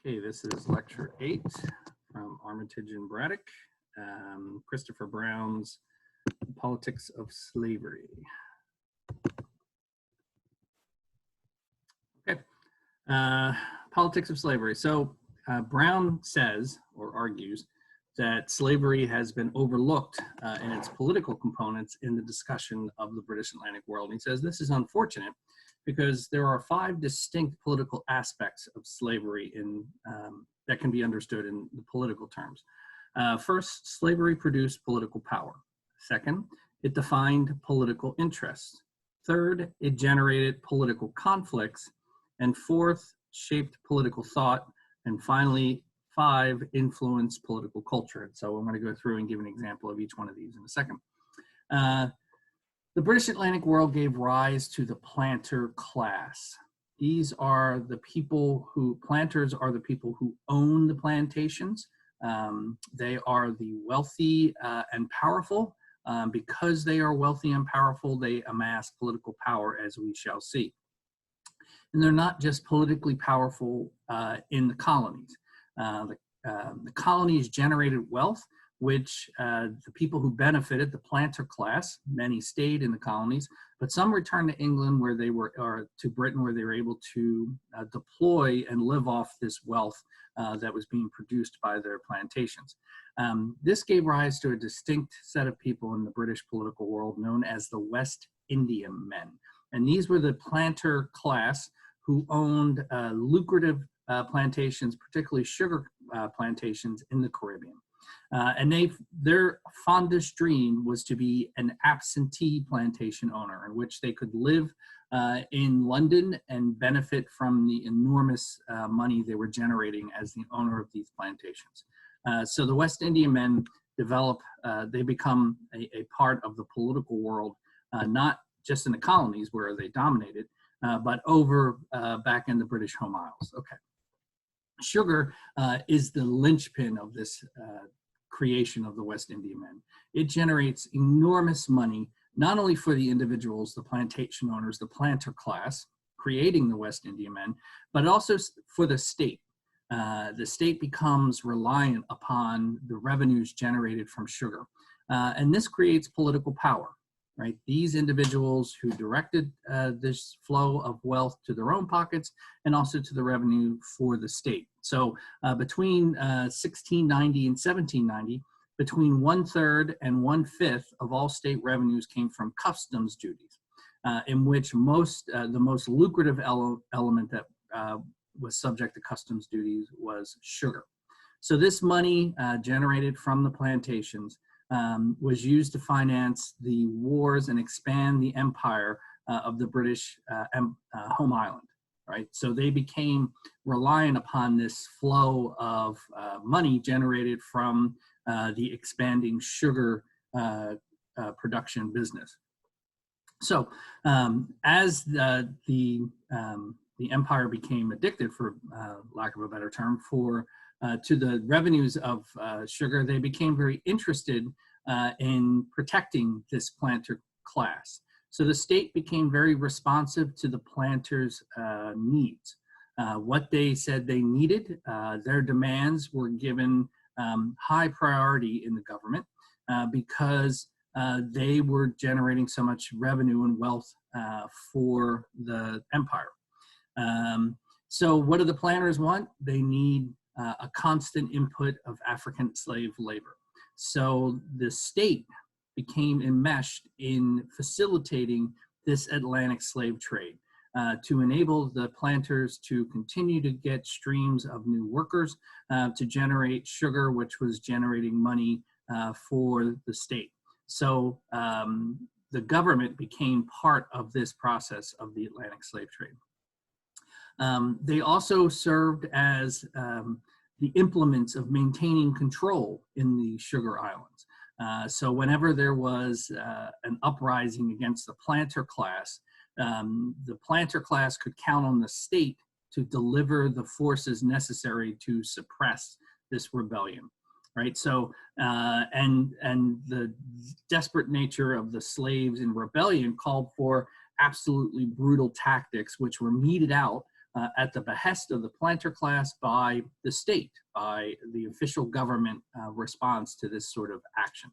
Okay, this is lecture 8 from Armitage and Braddick, Christopher Brown's Politics of Slavery. Okay, Politics of Slavery. So Brown says, or argues, that slavery has been overlooked in its political components in the discussion of the British Atlantic world. And he says this is unfortunate because there are 5 distinct political aspects of slavery that can be understood in the political terms. First, slavery produced political power. Second, it defined political interests. Third, it generated political conflicts. And fourth, shaped political thought. And finally, 5, influenced political culture. And so I'm going to go through and give an example of each one of these in a second. The British Atlantic world gave rise to the planter class. These are the people planters are the people who own the plantations. They are the wealthy and powerful. Because they are wealthy and powerful, they amass political power, as we shall see. And they're not just politically powerful in the colonies. The colonies generated wealth, which the people who benefited, the planter class, many stayed in the colonies, but some returned to England or to Britain, where they were able to deploy and live off this wealth that was being produced by their plantations. This gave rise to a distinct set of people in the British political world known as the West Indiamen. And these were the planter class who owned lucrative plantations, particularly sugar plantations in the Caribbean. And their fondest dream was to be an absentee plantation owner, in which they could live in London and benefit from the enormous money they were generating as the owner of these plantations. So the West Indiamen they become a part of the political world, not just in the colonies where they dominated, but over back in the British Home Isles. Okay. Sugar is the linchpin of this creation of the West Indiamen. It generates enormous money, not only for the individuals, the plantation owners, the planter class, creating the West Indiamen, but also for the state. The state becomes reliant upon the revenues generated from sugar. And this creates political power, right? These individuals who directed this flow of wealth to their own pockets and also to the revenue for the state. So between 1690 and 1790, between 1/3 and 1/5 of all state revenues came from customs duties, in which the most lucrative element that was subject to customs duties was sugar. So this money generated from the plantations was used to finance the wars and expand the empire of the British home island, right? So they became reliant upon this flow of money generated from the expanding sugar production business. So as the empire became addicted, for lack of a better term, to the revenues of sugar, they became very interested in protecting this planter class. So the state became very responsive to the planters' needs. What they said they needed, their demands were given high priority in the government because they were generating so much revenue and wealth for the empire. So what do the planters want? They need a constant input of African slave labor. So the state became enmeshed in facilitating this Atlantic slave trade to enable the planters to continue to get streams of new workers to generate sugar, which was generating money for the state. So the government became part of this process of the Atlantic slave trade. They also served as the implements of maintaining control in the sugar islands. So whenever there was an uprising against the planter class could count on the state to deliver the forces necessary to suppress this rebellion, right? So, and the desperate nature of the slaves in rebellion called for absolutely brutal tactics, which were meted out at the behest of the planter class by the state, by the official government response to this sort of action.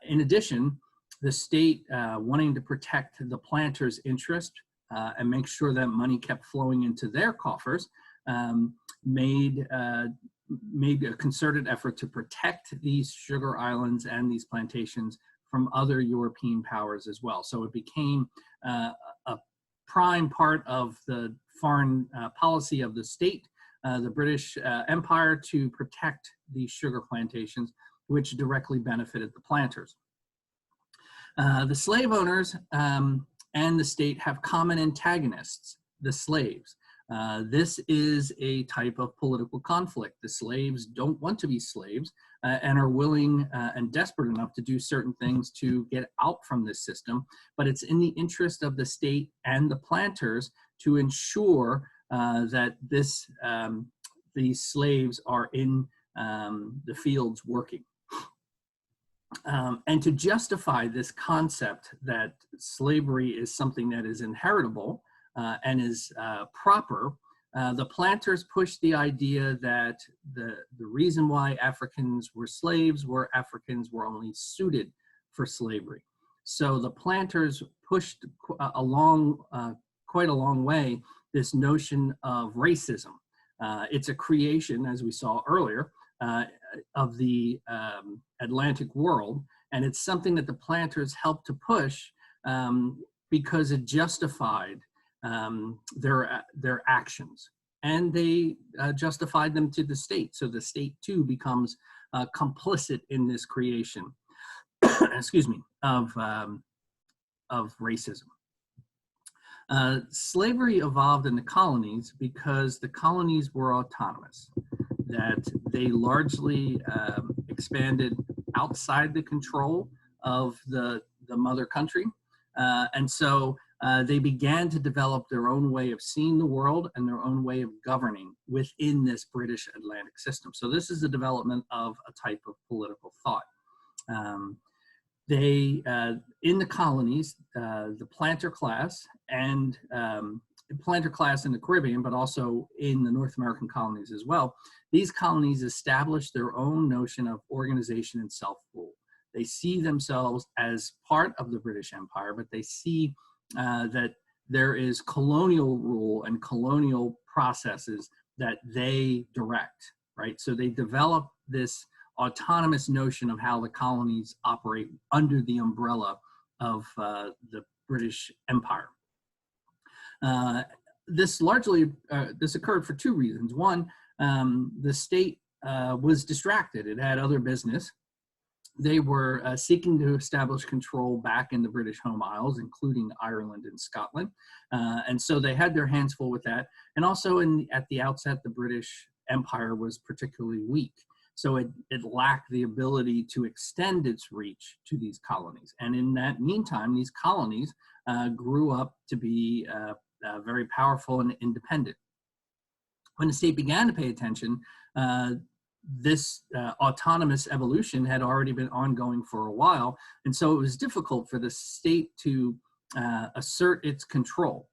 In addition, the state, wanting to protect the planters' interest and make sure that money kept flowing into their coffers, made a concerted effort to protect these sugar islands and these plantations from other European powers as well. So it became a prime part of the foreign policy of the state, the British Empire, to protect these sugar plantations, which directly benefited the planters. The slave owners and the state have common antagonists, the slaves. This is a type of political conflict. The slaves don't want to be slaves and are willing and desperate enough to do certain things to get out from this system, but it's in the interest of the state and the planters to ensure that these slaves are in the fields working. And to justify this concept that slavery is something that is inheritable and is proper, the planters pushed the idea that the reason why Africans were slaves were Africans were only suited for slavery. So the planters pushed quite a long way this notion of racism. It's a creation, as we saw earlier, of the Atlantic world, and it's something that the planters helped to push because it justified their actions, and they justified them to the state. So the state too becomes complicit in this creation, excuse me, of racism. Slavery evolved in the colonies because the colonies were autonomous, that they largely expanded outside the control of the mother country. And so they began to develop their own way of seeing the world and their own way of governing within this British Atlantic system. So this is the development of a type of political thought. In the colonies, the planter class and planter class in the Caribbean, but also in the North American colonies as well, these colonies established their own notion of organization and self-rule. They see themselves as part of the British Empire, but they see that there is colonial rule and colonial processes that they direct, right? So they develop this autonomous notion of how the colonies operate under the umbrella of the British Empire. This occurred for two reasons. One, the state was distracted. It had other business. They were seeking to establish control back in the British home isles, including Ireland and Scotland. And so they had their hands full with that. And also at the outset, the British Empire was particularly weak. So it lacked the ability to extend its reach to these colonies. And in that meantime, these colonies grew up to be very powerful and independent. When the state began to pay attention, this autonomous evolution had already been ongoing for a while, and so it was difficult for the state to assert its control.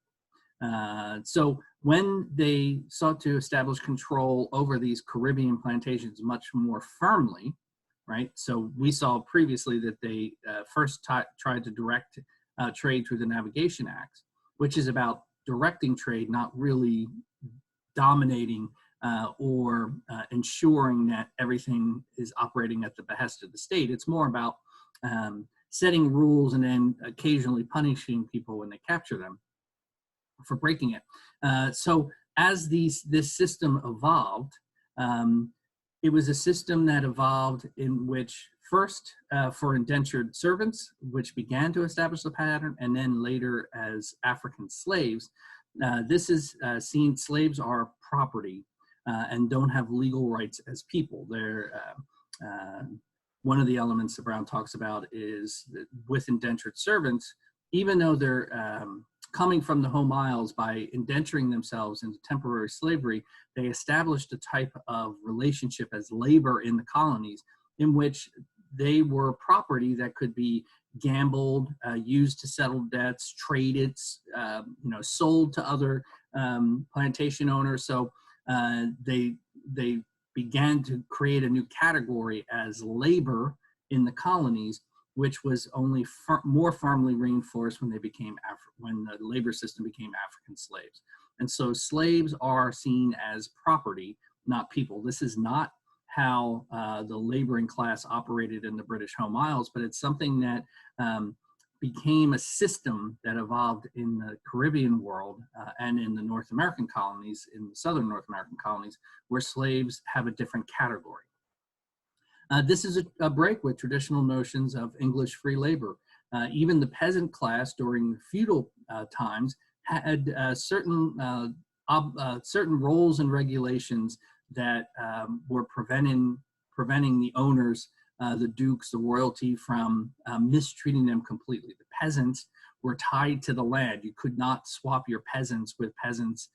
So when they sought to establish control over these Caribbean plantations much more firmly, right? So we saw previously that they first tried to direct trade through the Navigation Acts, which is about directing trade, not really dominating or ensuring that everything is operating at the behest of the state. It's more about setting rules and then occasionally punishing people when they capture them for breaking it. So as this system evolved, it was a system that evolved in which first for indentured servants, which began to establish the pattern, and then later as African slaves. This is seen, slaves are property and don't have legal rights as people. They're, one of the elements that Brown talks about is that with indentured servants, even though they're coming from the home isles by indenturing themselves into temporary slavery, they established a type of relationship as labor in the colonies in which they were property that could be gambled, used to settle debts, traded, sold to other plantation owners. So they began to create a new category as labor in the colonies, which was only more firmly reinforced when they became when the labor system became African slaves. And so slaves are seen as property, not people. This is not how the laboring class operated in the British Home Isles, but it's something that became a system that evolved in the Caribbean world and in the North American colonies, in the Southern North American colonies, where slaves have a different category. This is a break with traditional notions of English free labor. Even the peasant class during feudal times had certain roles and regulations that were preventing the owners, the dukes, the royalty, from mistreating them completely. The peasants were tied to the land. You could not swap your peasants with peasants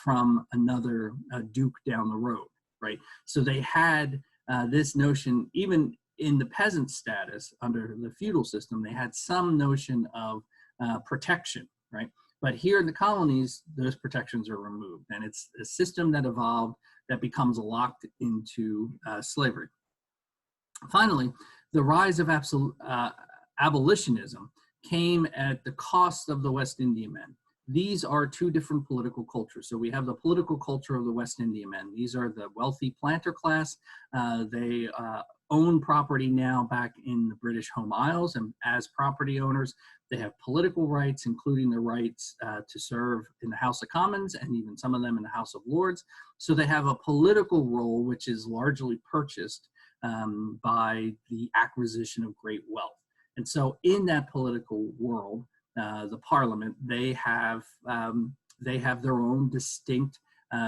from another duke down the road, right? So they had this notion, even in the peasant status under the feudal system, they had some notion of protection, right? But here in the colonies, those protections are removed, and it's a system that evolved that becomes locked into slavery. Finally, the rise of abolitionism came at the cost of the West Indiamen. These are two different political cultures. So we have the political culture of the West Indiamen. These are the wealthy planter class. They own property now back in the British Home Isles, and as property owners, they have political rights, including the rights to serve in the House of Commons and even some of them in the House of Lords. So they have a political role which is largely purchased by the acquisition of great wealth. And so in that political world, the Parliament, they have their own distinct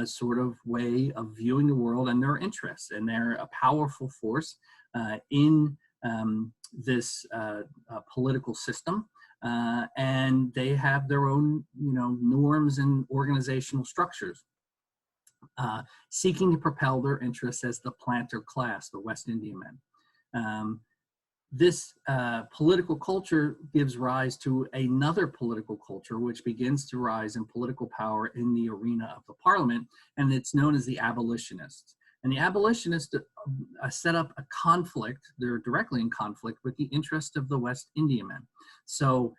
sort of way of viewing the world and their interests, and they're a powerful force in this political system, and they have their own, norms and organizational structures, seeking to propel their interests as the planter class, the West Indiamen. This political culture gives rise to another political culture, which begins to rise in political power in the arena of the Parliament, and it's known as the abolitionists. And the abolitionists set up a conflict, they're directly in conflict with the interest of the West Indiamen. So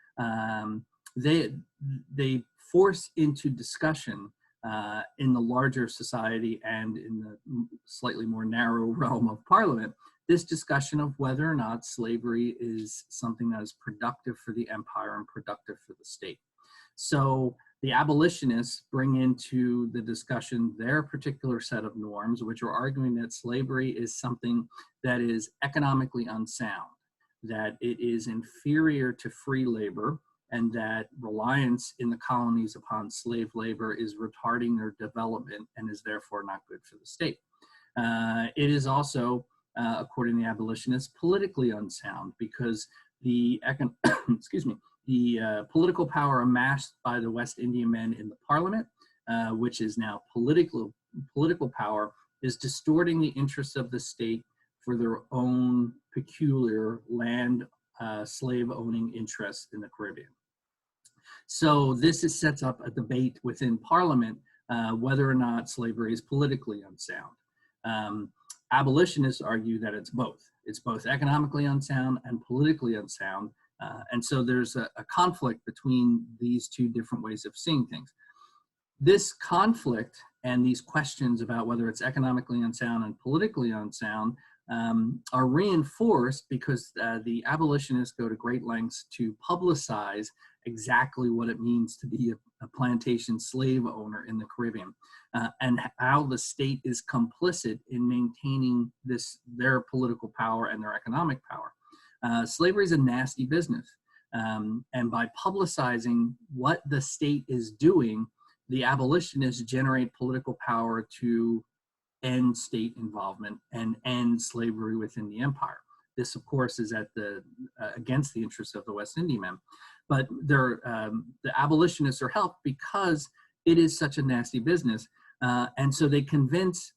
they force into discussion in the larger society and in the slightly more narrow realm of Parliament, this discussion of whether or not slavery is something that is productive for the empire and productive for the state. So the abolitionists bring into the discussion their particular set of norms, which are arguing that slavery is something that is economically unsound, that it is inferior to free labor, and that reliance in the colonies upon slave labor is retarding their development and is therefore not good for the state. It is also, according to the abolitionists, politically unsound because the political power amassed by the West Indiamen in the Parliament, which is now political power, is distorting the interests of the state for their own peculiar land slave owning interests in the Caribbean. So this sets up a debate within Parliament whether or not slavery is politically unsound. Abolitionists argue that it's both. It's both economically unsound and politically unsound. And so there's a conflict between these two different ways of seeing things. This conflict and these questions about whether it's economically unsound and politically unsound are reinforced because the abolitionists go to great lengths to publicize exactly what it means to be a plantation slave owner in the Caribbean, and how the state is complicit in maintaining their political power and their economic power. Slavery is a nasty business, and by publicizing what the state is doing, the abolitionists generate political power to end state involvement and end slavery within the empire. This, of course, is against the interests of the West Indiamen. But the abolitionists are helped because it is such a nasty business. And so they convince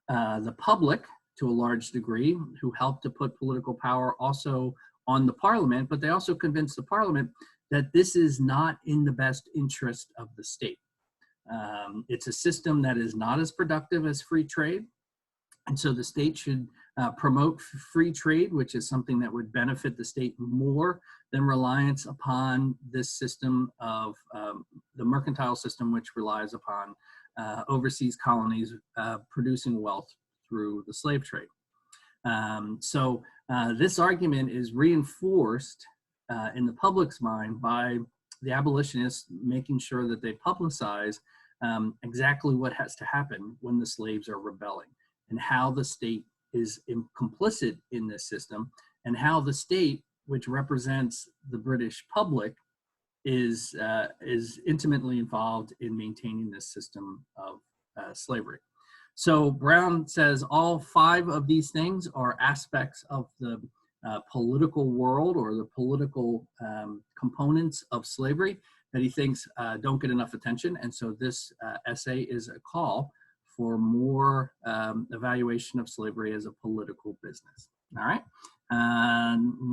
the public, to a large degree, who help to put political power also on the Parliament, but they also convince the Parliament that this is not in the best interest of the state. It's a system that is not as productive as free trade. And so the state should promote free trade, which is something that would benefit the state more than reliance upon this system of the mercantile system, which relies upon overseas colonies producing wealth through the slave trade. So this argument is reinforced in the public's mind by the abolitionists making sure that they publicize exactly what has to happen when the slaves are rebelling, and how the state is complicit in this system, and how the state, which represents the British public, is intimately involved in maintaining this system of slavery. So Brown says all 5 of these things are aspects of the political world, or the political components of slavery, that he thinks don't get enough attention. And so this essay is a call for more evaluation of slavery as a political business. All right.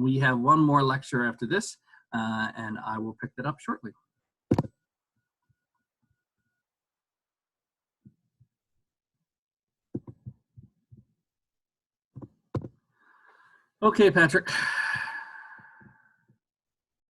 We have one more lecture after this, and I will pick that up shortly. Okay, Patrick.